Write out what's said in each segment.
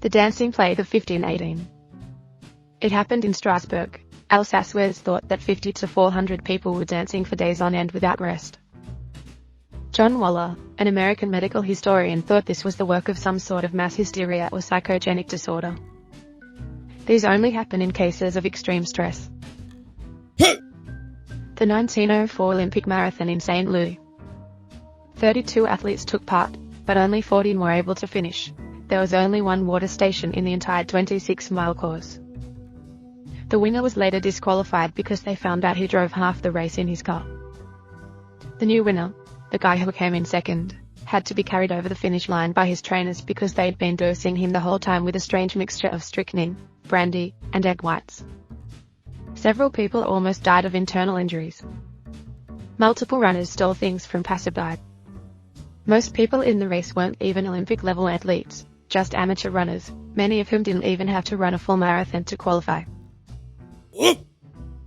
The dancing plague of 1518. It happened in Strasbourg, Alsace, where it's thought that 50 to 400 people were dancing for days on end without rest. John Waller, an American medical historian, thought this was the work of some sort of mass hysteria or psychogenic disorder. These only happen in cases of extreme stress. The 1904 Olympic Marathon in St. Louis. 32 athletes took part, but only 14 were able to finish. There was only one water station in the entire 26-mile course. The winner was later disqualified because they found out he drove half the race in his car. The new winner, the guy who came in second, had to be carried over the finish line by his trainers because they'd been dosing him the whole time with a strange mixture of strychnine, brandy, and egg whites. Several people almost died of internal injuries. Multiple runners stole things from passersby. Most people in the race weren't even Olympic-level athletes, just amateur runners, many of whom didn't even have to run a full marathon to qualify.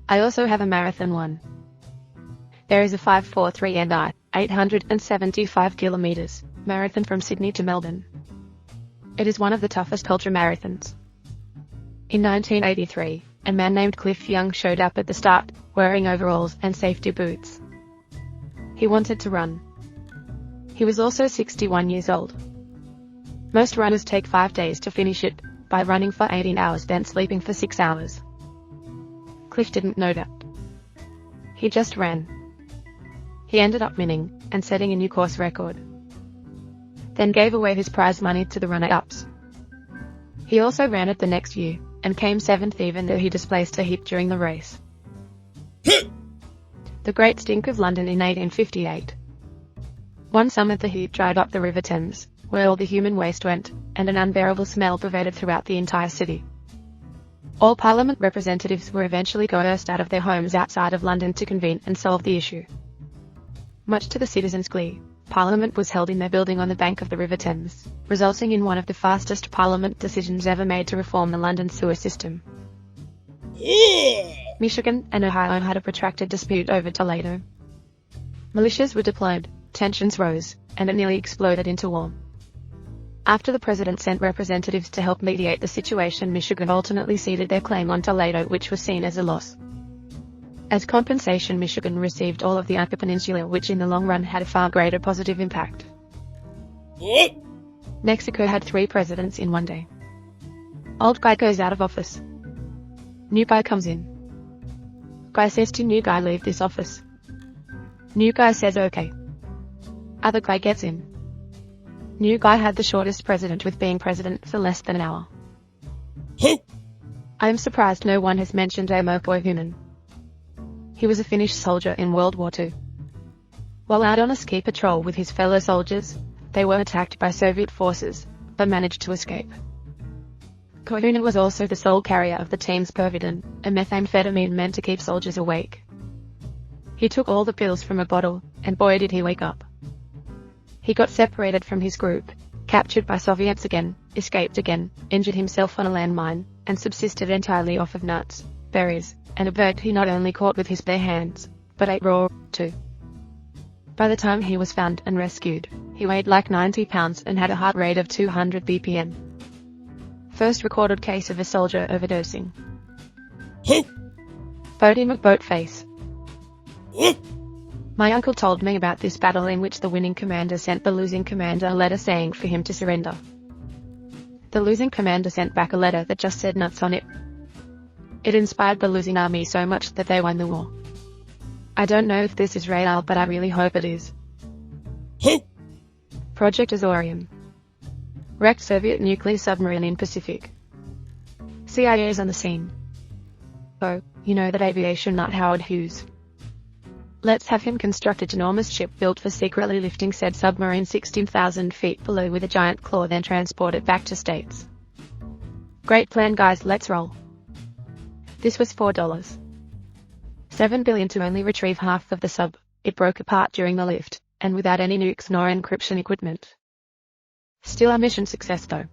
I also have a marathon one. There is a 543 and 875 kilometers marathon from Sydney to Melbourne. It is one of the toughest ultramarathons. In 1983, a man named Cliff Young showed up at the start, wearing overalls and safety boots. He wanted to run. He was also 61 years old. Most runners take 5 days to finish it, by running for 18 hours then sleeping for 6 hours. Cliff didn't know that. He just ran. He ended up winning, and setting a new course record. Then gave away his prize money to the runner-ups. He also ran it the next year, and came 7th even though he displaced a heap during the race. The Great Stink of London in 1858. One summer the heat dried up the River Thames, where all the human waste went, and an unbearable smell pervaded throughout the entire city. All Parliament representatives were eventually coerced out of their homes outside of London to convene and solve the issue. Much to the citizens' glee, Parliament was held in their building on the bank of the River Thames, resulting in one of the fastest Parliament decisions ever made to reform the London sewer system. Michigan and Ohio had a protracted dispute over Toledo. Militias were deployed, tensions rose, and it nearly exploded into war. After the president sent representatives to help mediate the situation, Michigan ultimately ceded their claim on Toledo, which was seen as a loss. As compensation, Michigan received all of the Upper Peninsula, which in the long run had a far greater positive impact. Mexico had 3 presidents in one day. Old guy goes out of office. New guy comes in. Guy says to new guy, leave this office. New guy says okay. Other guy gets in. New guy had the shortest president, with being president for less than an hour. I am surprised no one has mentioned Domo Boy. He was a Finnish soldier in World War II. While out on a ski patrol with his fellow soldiers, they were attacked by Soviet forces, but managed to escape. Kohunen was also the sole carrier of the team's Pervitin, a methamphetamine meant to keep soldiers awake. He took all the pills from a bottle, and boy did he wake up. He got separated from his group, captured by Soviets again, escaped again, injured himself on a landmine, and subsisted entirely off of nuts, berries, and a bird he not only caught with his bare hands, but ate raw, too. By the time he was found and rescued, he weighed like 90 pounds and had a heart rate of 200 BPM. Foley case of a soldier overdosing. Foley McBoatface. My uncle told me about this battle in which the winning commander sent the losing commander a letter saying for him to surrender. The losing commander sent back a letter that just said nuts on it. It inspired the losing army so much that they won the war. I don't know if this is real, but I really hope it is. Project Azorian. Wrecked Soviet nuclear submarine in Pacific. CIA is on the scene. Oh, you know that aviation nut Howard Hughes. Let's have him construct an enormous ship built for secretly lifting said submarine 16,000 feet below with a giant claw, then transport it back to States. Great plan, guys, let's roll. This was $4.7 billion to only retrieve half of the sub. It broke apart during the lift, and without any nukes nor encryption equipment. Still a mission success though.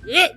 Yeah.